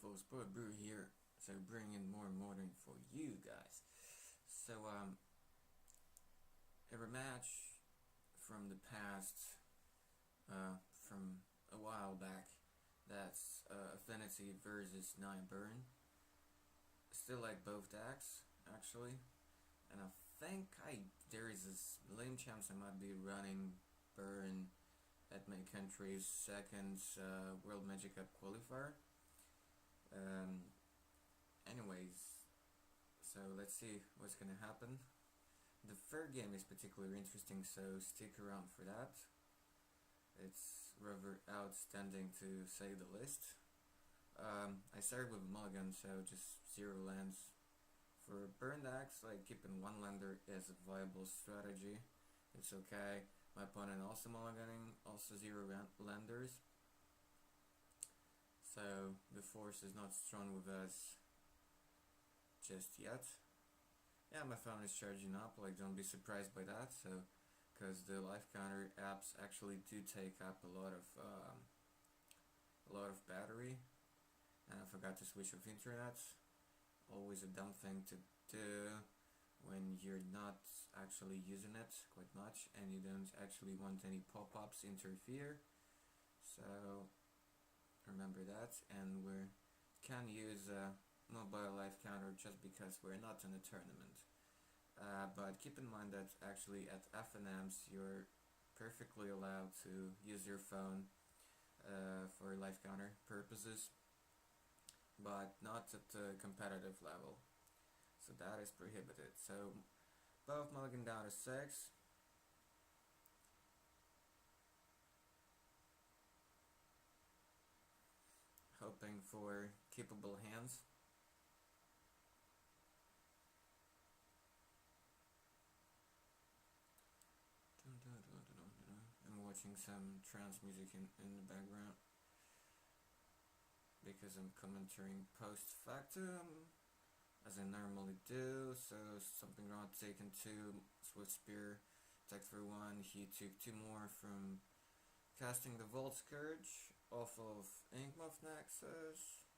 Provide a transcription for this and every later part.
folks, Brew here, so bringing more modern for you guys. So, a rematch from the past, from a while back, that's Affinity VS Naya Burn. Still like both decks, actually, and I think there is a slim chance I might be running Burn at my country's second World Magic Cup qualifier. Anyways, so let's see what's gonna happen. The third game is particularly interesting, so stick around for that. It's rather outstanding to say the least. I started with mulligan, so just 0 lands. For burn decks, like keeping 1 lander is a viable strategy. It's okay. My opponent also mulliganing, also 0 landers. So the force is not strong with us just yet. Yeah, my phone is charging up, like don't be surprised by that, so because the life counter apps actually do take up a lot of battery, and I forgot to switch off internet. Always a dumb thing to do when you're not actually using it quite much and you don't actually want any pop-ups interfere. So remember that, and we can use a mobile life counter just because we're not in a tournament. But keep in mind that actually at FNMs you're perfectly allowed to use your phone for life counter purposes, but not at the competitive level. So that is prohibited. So both mulligan down to 6. Hoping for capable hands. I'm watching some trance music in the background because I'm commentating post factum as I normally do. So something wrong, taken 2, Swift Spear, attack for 1. He took 2 more from casting the Vault Scourge off of Inkmoth Nexus.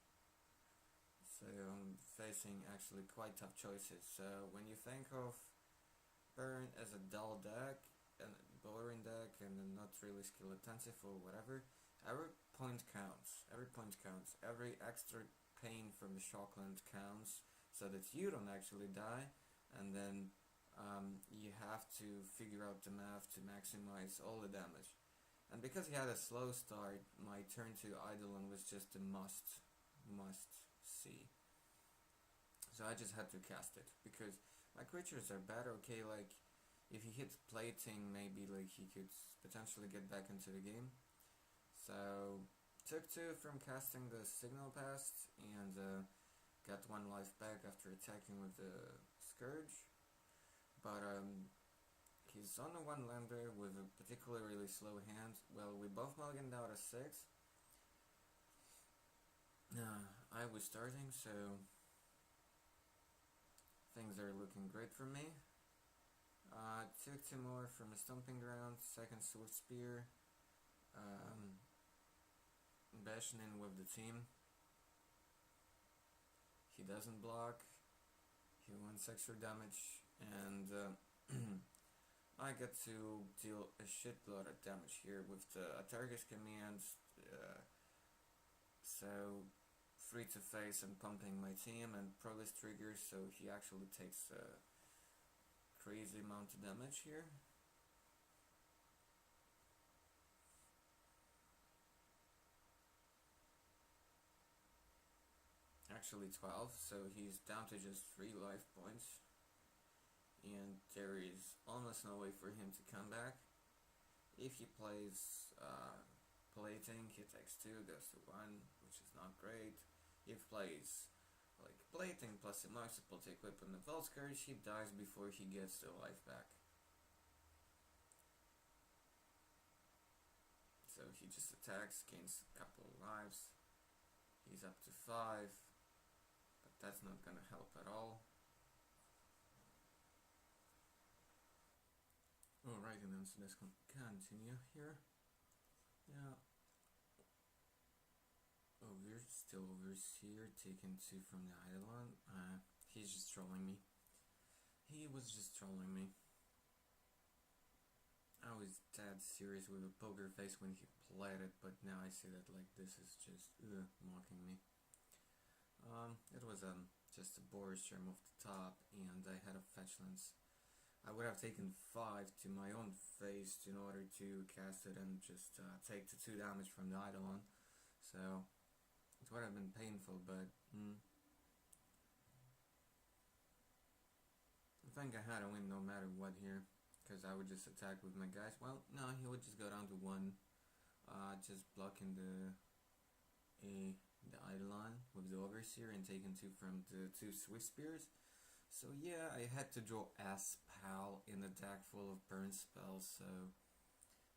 So I'm facing actually quite tough choices. So when you think of Burn as a dull deck and boring deck and not really skill intensive or whatever, every point counts. Every extra pain from the Shockland counts, so that you don't actually die, and then you have to figure out the math to maximize all the damage. And because he had a slow start, my turn to Eidolon was just a must see. So I just had to cast it, because my creatures are bad, okay, like, if he hits plating, maybe, like, he could potentially get back into the game. So, took 2 from casting the Signal Pest, and got 1 life back after attacking with the Scourge. But, he's on a 1 lander with a particularly slow hand. Well, we both mulliganed out a 6. I was starting, so things are looking great for me. Took 2 more from a Stomping Ground, second Swift Spear, bashing in with the team. He doesn't block, he wants extra damage, and I get to deal a shitload of damage here with the Atargus commands, so free to face and pumping my team, and Prolis triggers, so he actually takes a crazy amount of damage here. Actually 12, so he's down to just 3 life points, and there is almost no way for him to come back. If he plays plating, he takes 2, goes to 1, which is not great. If he plays like plating plus a multiple to equip on the Vault Scourge, he dies before he gets the life back. So he just attacks, gains a couple of lives. He's up to 5, but that's not gonna help at all. Alright, and then so let's continue here. Yeah. Oh, we're the overseer, taking 2 from the Eidolon. He's just trolling me. He was just trolling me. I was dead serious with a poker face when he played it, but now I see that like this is just mocking me. It was just a Boris germ off the top, and I had a fetchlands. I would have taken 5 to my own face in order to cast it and just take the 2 damage from the Eidolon. So it would have been painful, but I think I had a win no matter what here, because I would just attack with my guys. Well, no, he would just go down to 1, just blocking the Eidolon with the Overseer and taking 2 from the 2 Swift Spears. So yeah, I had to draw Pal in a deck full of burn spells,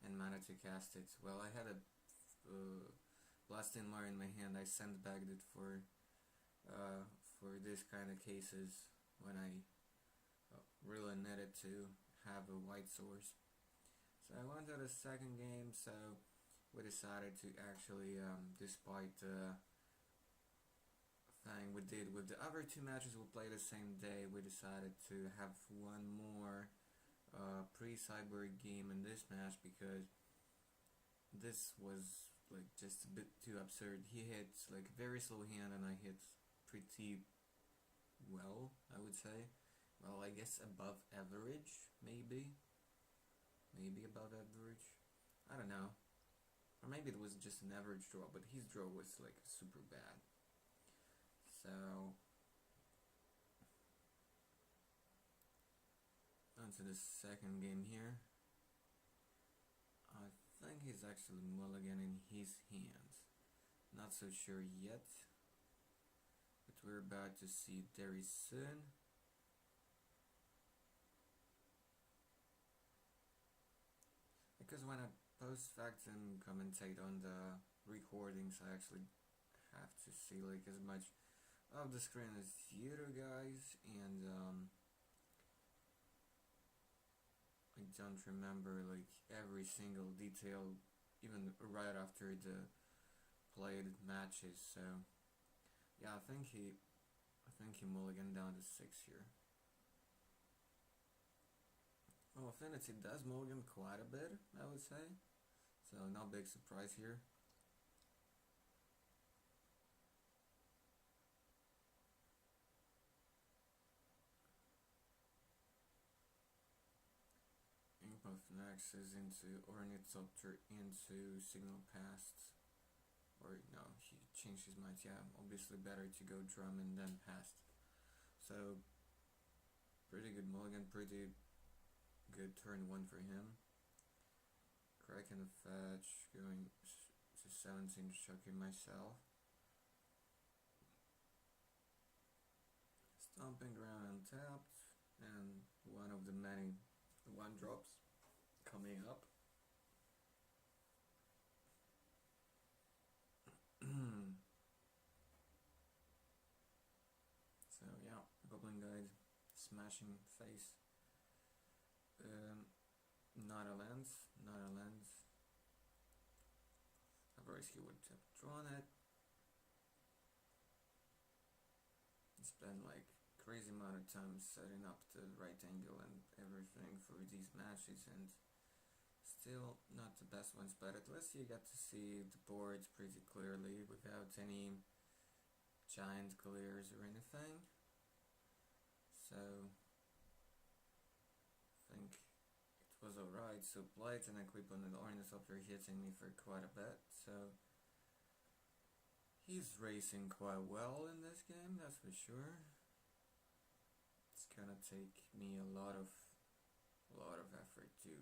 and managed to cast it. Well, I had a Blasting Mar in my hand. I sandbagged it for this kind of cases when I really needed to have a white source. So I went to the second game, so we decided to actually, despite the thing we did with the other 2 matches we played the same day, we decided to have one more pre-sideboard game in this match, because this was like just a bit too absurd. He hits like very slow hand and I hit pretty well, I would say. Well, I guess above average, maybe above average, I don't know, or maybe it was just an average draw, but his draw was like super bad. So on to the second game here. I think he's actually mulliganing his hands. Not so sure yet, but we're about to see very soon. Because when I post-factum commentate on the recordings, I actually have to see like as much of the screen as you guys, and I don't remember like every single detail, even right after the played matches. So yeah, I think he mulliganed down to 6 here. Well, Affinity does mulligan quite a bit, I would say, so no big surprise here. Of Nexus into Ornithopter into Signal Past, or no, he changed his mind. Yeah, obviously better to go drum and then past. So pretty good mulligan, pretty good turn 1 for him. Cracking the fetch, going to 17, shocking myself. Stomping ground untapped, and one of the many 1-drops coming up. So yeah, Goblin Guide, smashing face. Not a lens. Otherwise he would have drawn it. Spent like crazy amount of time setting up the right angle and everything for these matches, and still not the best ones, but at least you get to see the board pretty clearly without any giant glares or anything. So I think it was alright. So Blight and Equip on the Ornithopter hitting me for quite a bit, so he's racing quite well in this game, that's for sure. It's gonna take me a lot of effort to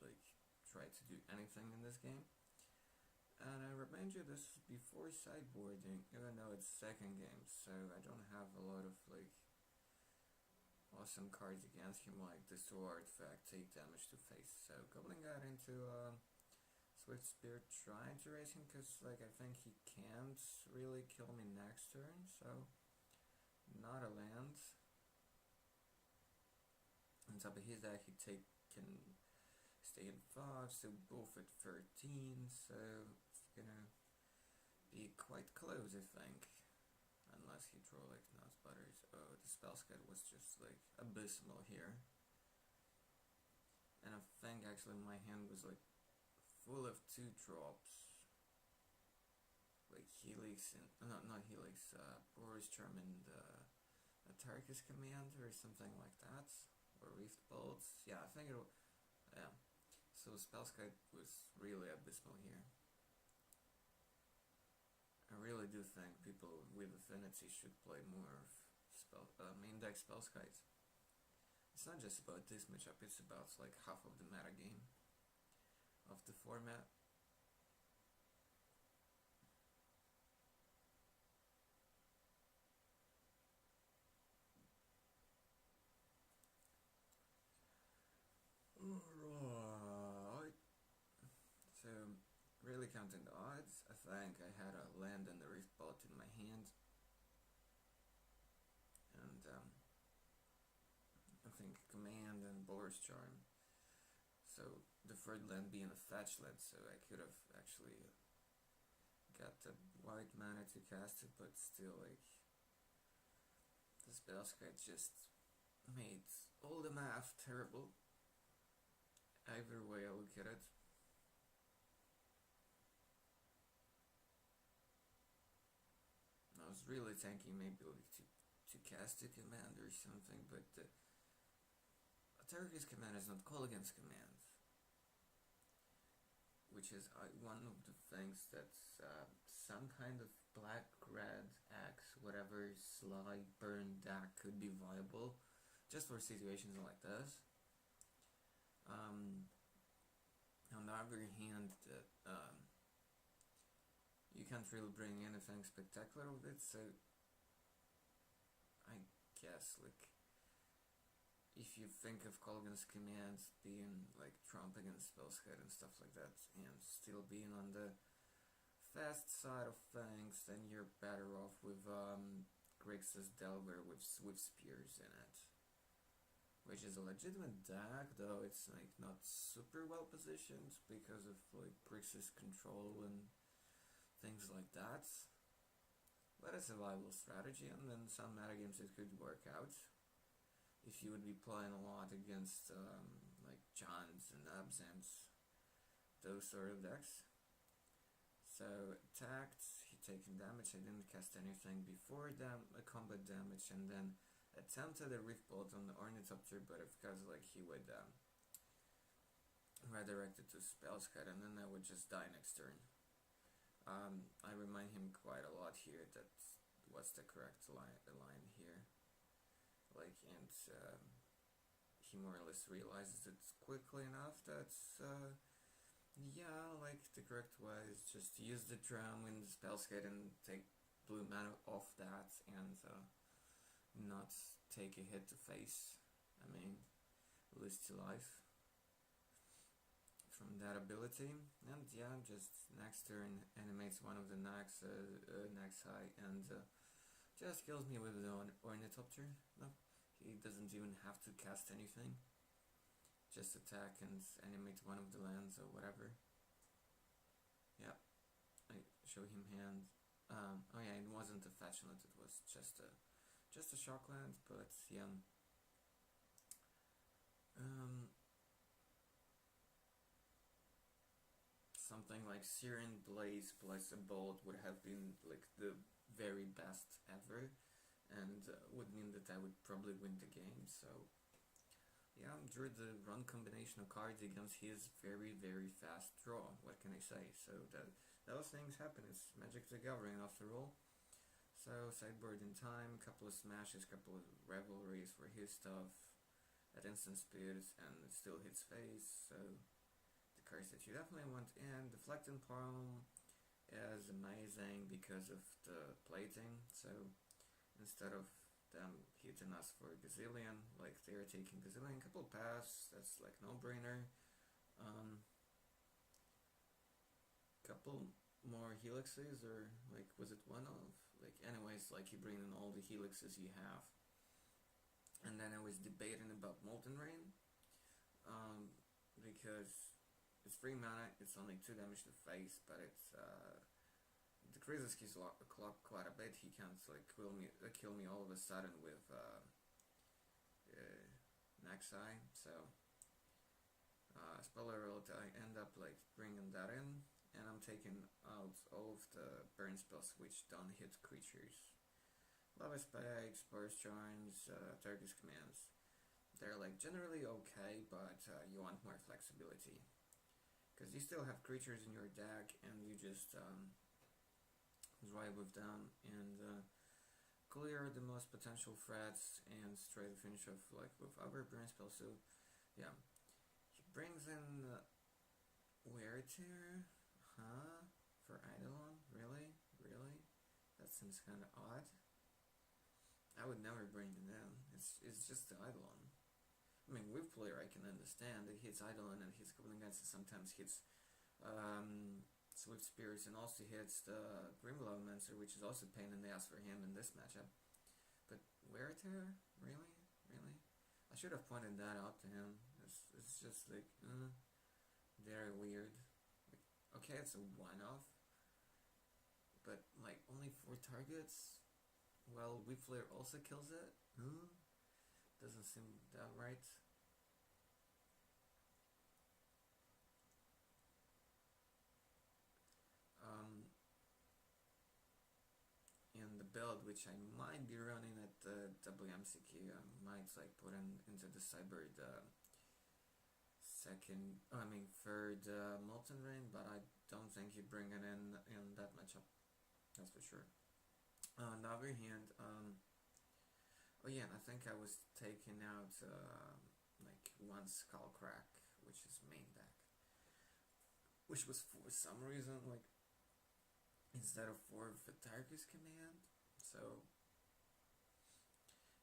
like try to do anything in this game. And I remind you, this is before sideboarding, even though it's second game, so I don't have a lot of like awesome cards against him, like the Sword Artifact, take damage to face. So Goblin got into Swift Spear trying to raise him, because like I think he can't really kill me next turn, so not a land. On top of his deck, he can stay in 5, so both at 13, so it's gonna be quite close, I think. control like nuts butters. Oh, the spell skate was just like abysmal here. And I think actually my hand was like full of 2 drops. Like Helix and, no, not Helix, Boris Charm and Tarkus Command or something like that. Or Rift Bolts. Yeah, I think it was, yeah. So Spellskite was really abysmal here. I really do think people with Affinity should play more of main deck Spellskite. It's not just about this matchup, it's about like half of the meta game of the format. Alright. So, really counting the odds, I think I had a land and a Rift Bolt in my hand. And I think Command and Boris Charm. So the third land being a fetch land, so I could have actually got the white mana to cast it, but still, like, the Spellskite just made all the math terrible. Either way I look at it. I was really thinking maybe like to cast a command or something, but the Tarkus command is not call against command, which is one of the things that's some kind of black, red, axe, whatever, slide, burn deck could be viable just for situations like this. On the other hand, you can't really bring anything spectacular with it, so I guess, like, if you think of Colgan's commands being like Trump against Spellskite and stuff like that, and still being on the fast side of things, then you're better off with Grixis Delver with Spears in it. Which is a legitimate deck, though it's like not super well positioned because of like Grixis control and things like that. But it's a viable strategy, and then some metagames it could work out. If you would be playing a lot against like Johns and Absents, those sort of decks. So attacked, he taken damage, I didn't cast anything before combat damage, and then attempted a Rift Bolt on the Ornithopter, but because like he would redirect it to Spellskite, and then I would just die next turn. I remind him quite a lot here that what's the correct line here. Like, and he more or less realizes it quickly enough that yeah, like the correct way is just use the drum in the Spellskite and take blue mana off that and not take a hit to face. I mean, lose to life from that ability. And yeah, just next turn animates one of the Nax high and just kills me with the Ornithopter. No, he doesn't even have to cast anything. Just attack and animate one of the lands or whatever. Yeah, I show him hand. Oh yeah, it wasn't a fetch land, it was just a shock land, but yeah. Something like Syrian Blaze plus a Bolt would have been like the very best ever, and would mean that I would probably win the game. So yeah, drew the run combination of cards against his very, very fast draw. What can I say? So those things happen. It's Magic the Gathering after all. So sideboard in time, couple of smashes, couple of revelries for his stuff at instant speed, and it still hits face. So the cards that you definitely want in. Deflecting Palm is amazing because of the plating. So instead of them hitting us for Gazillion, like they're taking Gazillion, couple paths, that's like no brainer. Couple more helixes, or like was it one of, like, anyways, like you bring in all the helixes you have. And then I was debating about Molten Rain, because it's 3 mana, it's only 2 damage to face, but it's the decreases his clock quite a bit. He can't like kill me all of a sudden with Nexai. So spoiler alert, I end up like bringing that in, and I'm taking out all of the burn spells which don't hit creatures. Lava Spikes, Burst Charms, Target's Commands. They're like generally okay, but you want more flexibility. Because you still have creatures in your deck, and you just drive with them and clear the most potential threats and try to finish off like with other burn spells. So yeah, he brings in Wear Tear, huh? For Eidolon, really? That seems kind of odd. I would never bring it in. It's just the Eidolon. I mean, with player I can understand. It hits Eidolon and hits Goblin Guns, and sometimes hits Swift Spears, and also hits the Grimlovemancer, which is also pain in the ass for him in this matchup. But Wear Tear? Really? I should have pointed that out to him. It's just like, very weird. Like, okay, it's a one-off, but like only 4 targets? Well, Weak Flare also kills it? Doesn't seem that right. In the build, which I might be running at the WMCQ, I might like put into the Cyber the third Molten Rain, but I don't think you bring it in that matchup. That's for sure. On the other hand, oh yeah, and I think I was taking out like 1 Skullcrack, which is main deck, which was for some reason like instead of 4 Vitargus Command. So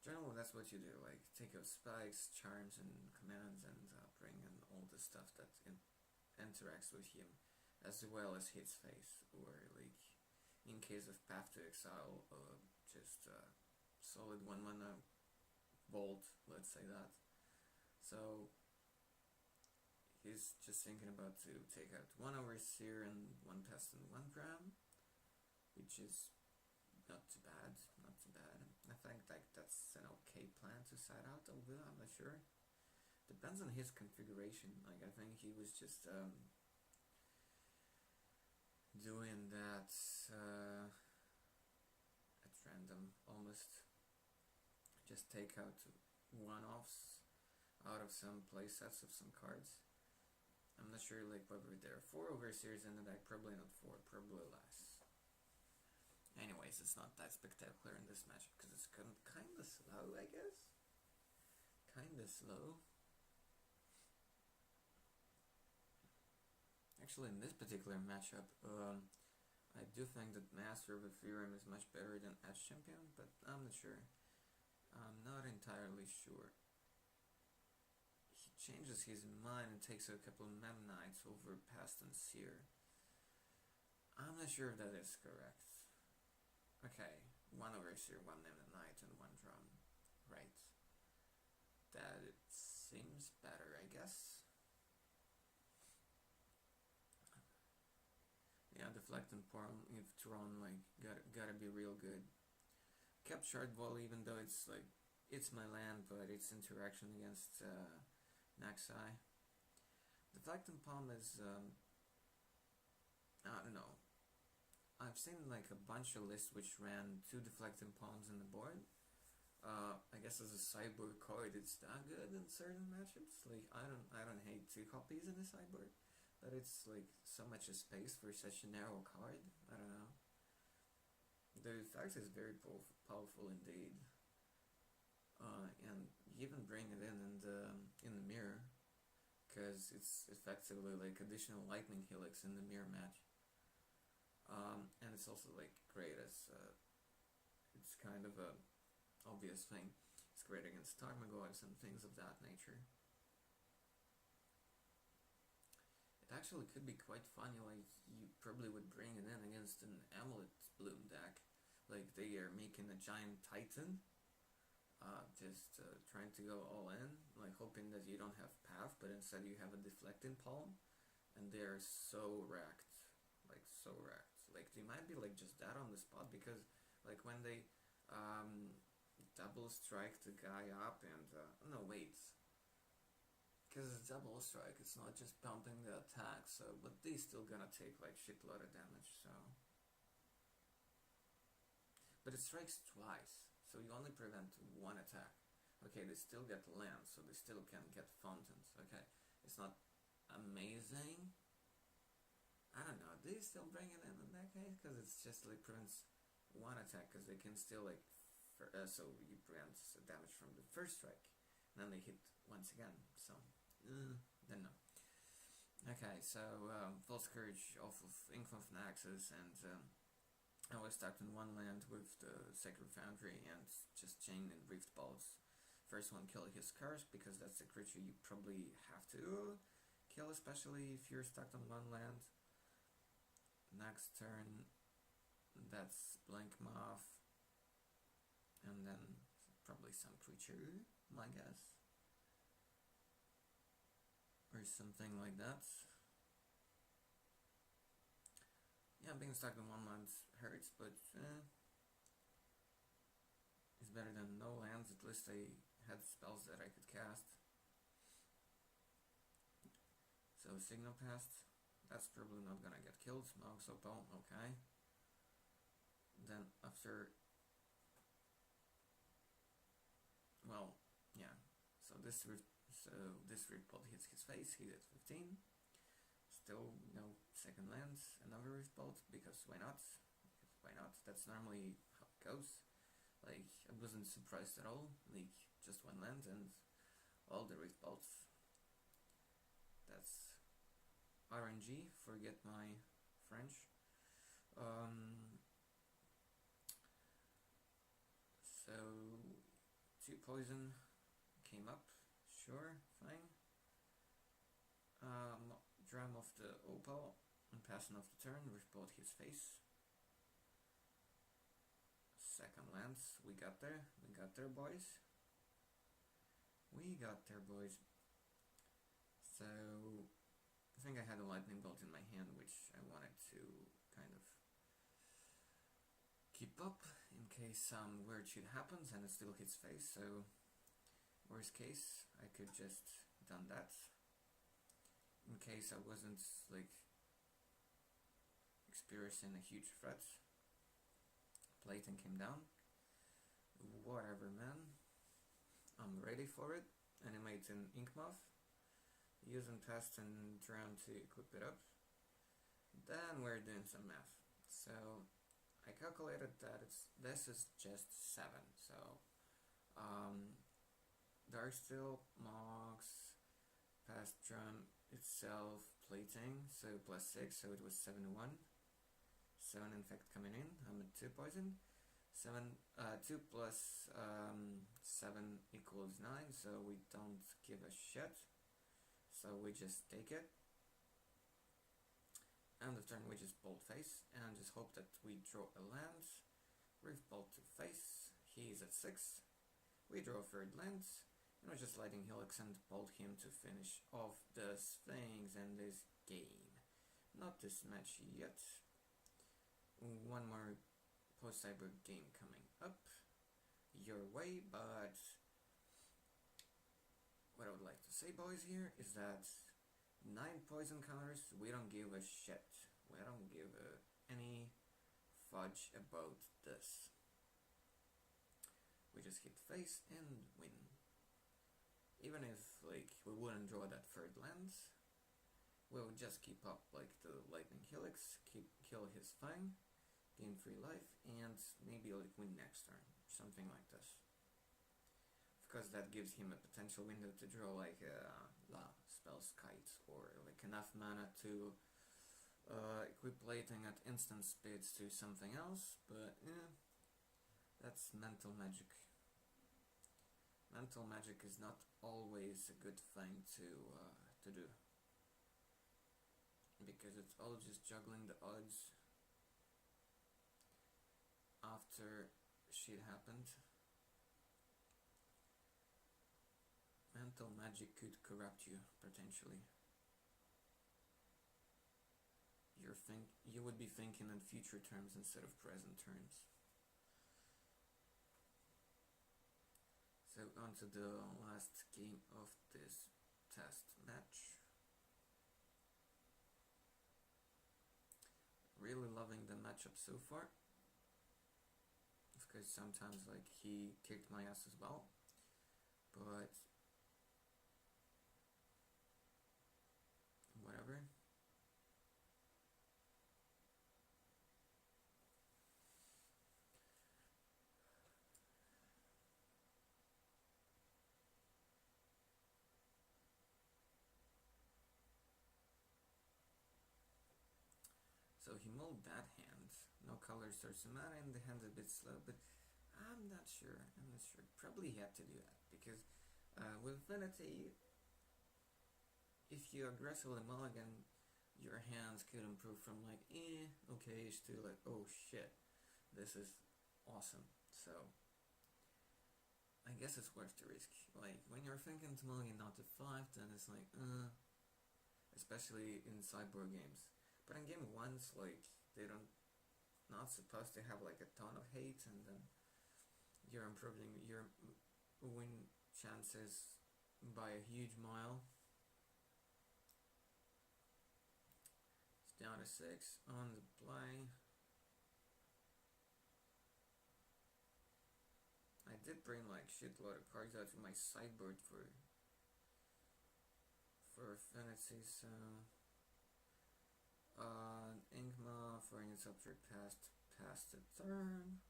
generally that's what you do, like take out spikes, charms, and commands, and bring in all the stuff that interacts with him, as well as hits face, or like in case of Path to Exile, just solid 1 mana bolt, let's say that. So he's just thinking about to take out 1 Overseer and 1 Pest and 1 Gram, which is not too bad. I think like that's an okay plan to side out, although I'm not sure. Depends on his configuration. Like I think he was just doing that at random, almost. Just take out one-offs out of some playsets of some cards. I'm not sure like whether there are 4 Overseers in the deck, probably not 4, probably less. Anyways, it's not that spectacular in this matchup because it's kinda slow, I guess. Kinda slow. Actually, in this particular matchup, I do think that Master of Ethereum is much better than Edge Champion, but I'm not sure. I'm not entirely sure. He changes his mind and takes a couple of Memnites over Past and Seer. I'm not sure if that is correct. Okay, 1 Overseer, 1 Memnite, and 1 Drum. Right. That it seems better, I guess. Yeah, Deflect and If Tron, like, gotta be real good. Kept Shard Wall, even though it's like, it's my land, but its interaction against Naxai. Deflect and Palm is, I don't know. I've seen like a bunch of lists which ran 2 Deflecting Palms in the board. I guess as a sideboard card, it's that good in certain matchups. Like I don't hate 2 copies in a sideboard, but it's like so much space for such a narrow card. I don't know. The effect is very powerful indeed, and you even bring it in the mirror, because it's effectively like additional lightning helix in the mirror match. And it's also like great as it's kind of a obvious thing. It's great against Tarmogoyfs and things of that nature. It actually could be quite funny, like you probably would bring it in against an Amulet Bloom deck. Like they are making a giant Titan, just trying to go all in, like hoping that you don't have Path, but instead you have a Deflecting Palm, and they're so wrecked, like so wrecked. like they might be like just dead on the spot, because like when they double strike the guy up and no wait, because it's double strike, it's not just pumping the attack, so but they still gonna take like shitload of damage, so but it strikes twice, so you only prevent one attack. Okay, they still get land, so they still can get fountains. Okay, it's not amazing. I don't know, do you still bring it in that case? Because it's just like prevents one attack, because they can still like, so you prevent damage from the first strike, and then they hit once again, so, then no. Okay, so, False Courage off of Ink of Naxos, and I was stuck in one land with the Sacred Foundry and just chain and Rift Bolts. First one, kill his curse, because that's the creature you probably have to kill, especially if you're stuck on one land. Next turn, that's Blank Moth, and then probably some creature, my guess, or something like that. Yeah, being stuck on one land hurts, but it's better than no lands. At least I had spells that I could cast. So Signal Pest, that's probably not gonna get killed. Smoke's Opal, okay. Then after, well, yeah. So this Rift Bolt hits his face. He did 15. Still no second lands. Another Rift Bolt, because why not? Why not? That's normally how it goes. Like, I wasn't surprised at all. Like, just one land and all the Rift Bolts. That's RNG, forget my French. So 2 poison came up, sure, fine. Dram of the Opal and passing off the turn, Rift Bolt his face. Second lance, we got there, boys. We got there, boys. So I think I had a lightning bolt in my hand, which I wanted to kind of keep up in case some weird shit happens, and it still hits face. So worst case, I could just done that. In case I wasn't like experiencing a huge threat. Plating came down. Whatever, man. I'm ready for it. Animate an Ink Moth. Using Pest and Drown to equip it up. Then we're doing some math. So I calculated that this is just 7. So Darksteel, Mox, Pest Drum itself, Plating, so +6, so it was 7-1. 7 infect coming in. I'm at 2 poison. 2 plus 7 equals 9, so we don't give a shit. So we just take it. End of turn we just bolt face and just hope that we draw a land. Rift Bolt to face. He's at 6. We draw a third land. And we're just lighting Helix and bolt him to finish off the things in this game. Not this match yet. One more post-cyber game coming up your way, but what I would like to say, boys, here is that 9 poison counters, we don't give a shit. We don't give any fudge about this. We just hit face and win. Even if like we wouldn't draw that third land, we would just keep up like the Lightning Helix, kill his Fang, gain 3 life, and maybe like win next turn, something like this. Because that gives him a potential window to draw like Spell's Kite, or like enough mana to equip Plating at instant speeds to something else, but that's mental magic. Mental magic is not always a good thing to do, because it's all just juggling the odds after shit happened. Mental magic could corrupt you, potentially. you would be thinking in future terms instead of present terms. So on to the last game of this test match. Really loving the matchup so far. Of course, sometimes like he kicked my ass as well, but whatever. So he mulled that hand. No color starts to matter, and the hand's a bit slow, but I'm not sure. Probably he had to do that because with Affinity, if you aggressively mulligan, your hands could improve from like okay-ish to like, oh shit, this is awesome. So I guess it's worth the risk. Like when you're thinking to mulligan not to 5, then it's like especially in sideboard games. But in game 1s, like they don't not supposed to have like a ton of hate, and then you're improving your win chances by a huge mile. It's down to 6 on the play. I did bring like shitload of cards out to my sideboard for Affinity, so Inkma for any subject past the turn.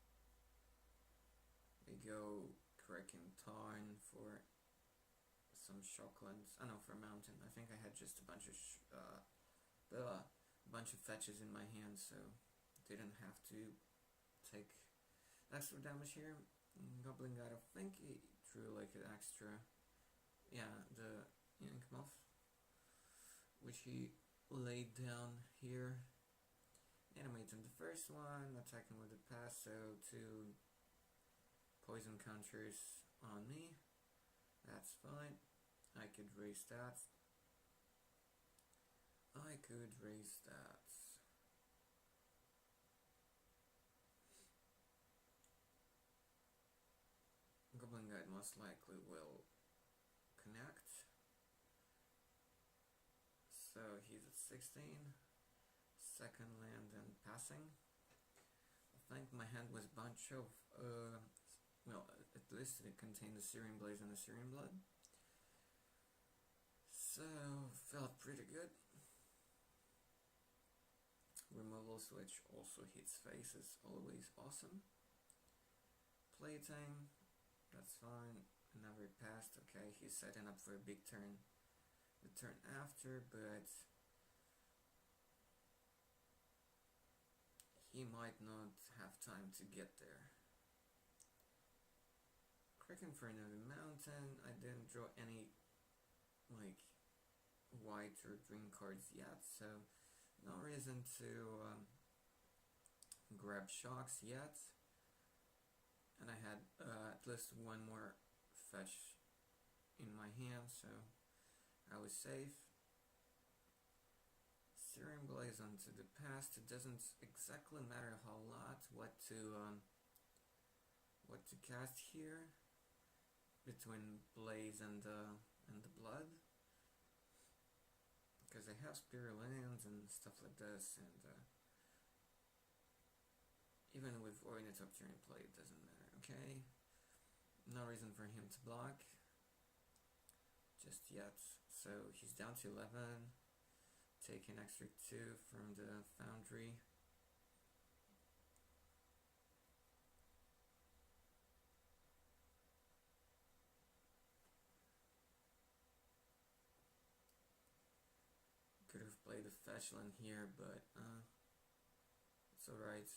We go Kraken Tarn for some Shocklands. I know, for Mountain. I think I had just a bunch of fetches in my hand, so didn't have to take extra damage here. Goblin Guide, I think he drew like an extra, the Inkmuff, which he laid down here. Animating the first one, attacking with the pass, so 2 poison counters on me. That's fine. I could raise that. Goblin Guide most likely will connect. So he's at 16. Second land and passing. I think my hand was a bunch of, at least it contained the Searing Blaze and the Searing Blood. So, felt pretty good. Removal switch also hits faces, always awesome. Playtime, that's fine. Never passed. Okay, he's setting up for a big turn the turn after, but he might not have time to get there. Cracking for another mountain. I didn't draw any like white or green cards yet, so no reason to grab shocks yet. And I had at least one more fetch in my hand, so I was safe. Searing Blaze onto the past. It doesn't exactly matter a whole lot what to cast here between Blaze and the Blood, because I have Spirit Lands and stuff like this, and even with Ornithopter in play, it doesn't matter. Okay, no reason for him to block just yet. So he's down to 11. Take an extra 2 from the Foundry. Could have played a Fetchland here, but it's alright.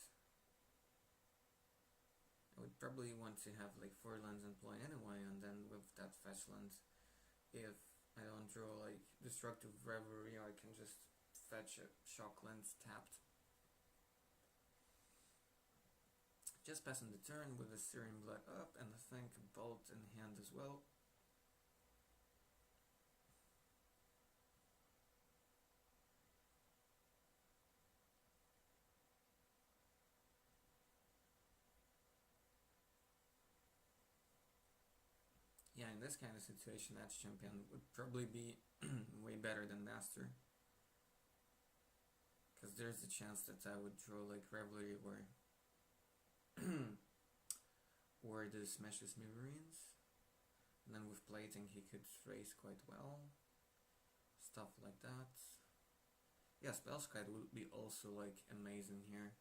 I would probably want to have like 4 lands in play anyway, and then with that Fetchland, if I don't draw like Destructive Reverie, I can just fetch a Shocklands tapped. Just passing the turn with a Searing Blood up, and I think a Bolt in hand as well. this kind of situation, Edge Champion would probably be way better than Master. Because there's a chance that I would draw like Revelry or or the Smashes Mirrorings. And then with plating he could raise quite well. Stuff like that. Yeah, Spellskite would be also like amazing here.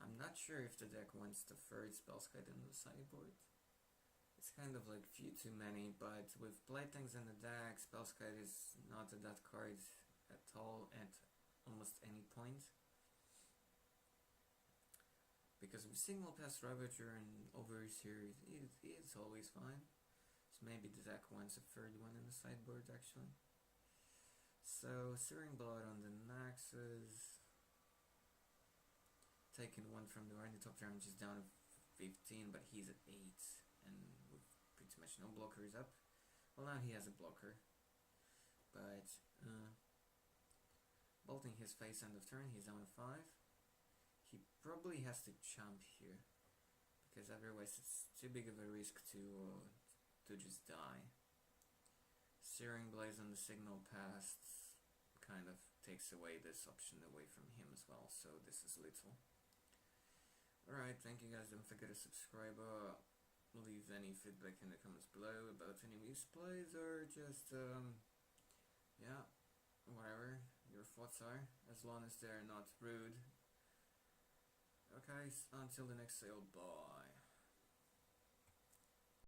I'm not sure if the deck wants the third Spellskite in the sideboard. It's kind of like few too many, but with Playthings in the deck, Spellskite is not a that card at all at almost any point. Because with Signal Pass Ravager and Overuse here, it's always fine. So maybe the deck wants a third one in the sideboard actually. So Searing Blood on the Naxus. Taking one from the Randy top damage is down to 15, but he's at 8. And with pretty much no blockers up. Well, now he has a blocker. But bolting his face end of turn, he's down to 5. He probably has to jump here, because otherwise it's too big of a risk to just die. Searing Blaze on the Signal Pass kind of takes away this option away from him as well, so this is lethal. Alright, thank you guys, don't forget to subscribe, leave any feedback in the comments below about any misplays, or just, yeah, whatever your thoughts are, as long as they're not rude. Okay, until the next sale, bye.